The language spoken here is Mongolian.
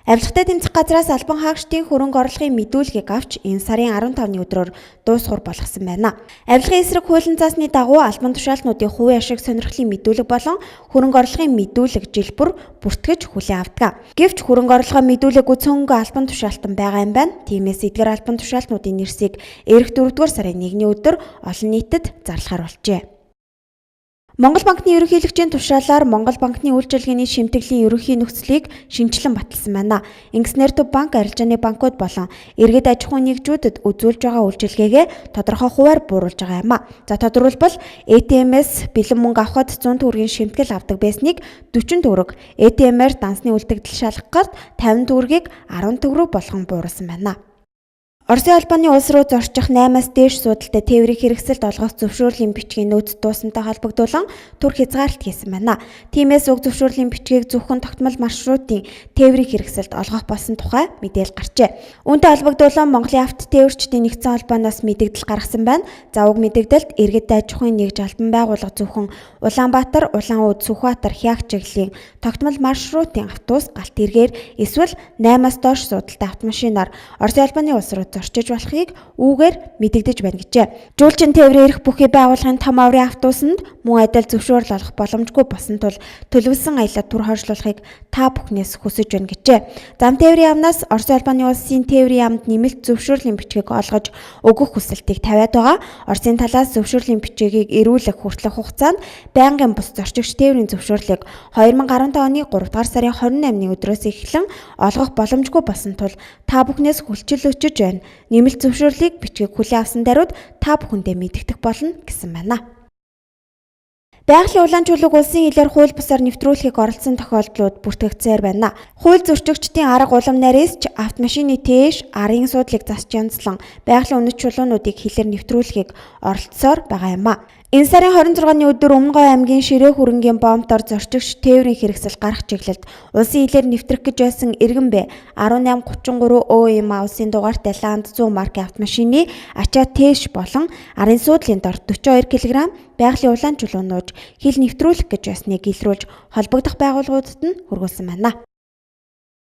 Авилгатай тэмцэх газраас албан хаагчдын хөрөнгө оруулалтын мэдүүлгийг авч энэ сарын 15-ны өдрөөр дуусгуур болгосон байна. Авилгын эсрэг хуулийн заасны дагуу албан тушаалтнуудын хувийн ашиг сонирхлын мэдүүлэг болон хөрөнгө оруулалтын мэдүүлэг жил бүр бүртгэж хүлээн авдаг. Гэвч хөрөнгө оруулалтын мэдүүлэггүй цөөнгүй албан тушаалтан байгаа юм байна. Тиймээс эдгээр албан тушаалтнуудын нэрсийг эх 4-р сарын 1-ний өдөр олон нийтэд зарлахаар болжээ. Монгол банкны ерөнхийлөгчийн тушаалаар Монгол банкны үйлчилгээний шимтгэлийн ерөнхий нөхцөлийг шинжилэн баталсан байна. Ингэснээр төв банк, арилжааны банкуд болон иргэд аж ахуйн нэгжүүдэд үзүүлж байгаа үйлчилгээгээ тодорхой хувиар бууруулж байгаа юм. За тодорхойлбол ATM-ээс бэлэн мөнгө авахад 100 төгрөгийн шимтгэл авдаг байсныг 40 төгрөг, ATM-ээр дансны үлдэгдэл шалгахад 50 төгрөгийг 10 төгрөг болгон бууруулсан байна. Оросын албаны улс руу зорчих 8-аас дээш суудалтай тээврийн хэрэгсэлд олгох зөвшөөрлийн бичгийн нөөц дуусантай холбогдуулан түр хязгаарлалт хийсэн байна. Тиймээс уг зөвшөөрлийн бичгийг зөвхөн тогтмол маршрутын тээврийн хэрэгсэлд олгох болсон тухай мэдээлэл гарчээ. Үүнтэй холбогдуулан Монголын авто тээвэрчдийн нэгдсэн холбооноос мэдээлэл гаргасан байна. За уг мэдээлэлд иргэд аж ахуйн нэгж албан байгууллага зөвхөн Улаанбаатар, Улаанууд, Сүхбаатар, Хяг чиглэлийн тогтмол маршрутын автобус галт эргээр эсвэл 8-аас доош суудалтай автомашинаар Оросын албаны улс руу зорчиж болохыг үүгээр мэдэгдэж байна гэжээ. Жуулчин тээврийн эрх бүхий байгууллагын том аврын автобусанд мөн адил зөвшөөрөл олох боломжгүй болсон тул төлөвлөсөн аялал түр хойшлуулахыг та бүхнээс хүсэж байна гэжээ. Зам тээврийн яамнаас Оросын албаны улсын тээврийн яамд нэмэлт зөвшөөрлийн бичгийг олгож өгөх хүсэлтийг тавиад байгаа. Оросын талаас зөвшөөрлийн бичгийг эрүүлэх хүртэлх хугацаанд байнгын бус зорчигч тээврийн зөвшөөрлийг 2015 оны 3 дугаар сарын 28-ны өдрөөс эхлэн олгох боломжгүй болсон тул та бүхнээс хүлчил өчөж байна. Нэмэлт зөвшөөрлийг бичгийг хүлээн авсан даруйд та бүхэндээ мэдэгдэх болно гэсэн байна. Байгалийн улаан чуулга улсын хилээр хууль бусаар нэвтрүүлэхийг оролцсон тохиолдлууд бүртгэгдсээр байна. Хууль зөрчигчдийн арга улам нарийсч автомашины тээш арын суудлыг засч янзлан байгалийн үнэт чуулгануудыг хилээр нэвтрүүлэхийг оролцсоор байгаа юм а. Энэ сарын 26-ны өдөр Өмнөгов аймгийн Ширээ хөрөнгийн бомбдор зорчигч тээврийн хэрэгсэл гарах чиглэлд улсын хилээр нэвтрэх гэж байсан Иргэн Б 1833 ÖМ улсын дугаартай Ланд 100 маркийн автомашины ачаа тээш болон арын суудлын дор 42 кг байгалийн улаан чулуун нууж хил нэвтрүүлэх гэж байсныг илрүүлж холбогдох байгууллагуудад нь хүргүүлсэн байна.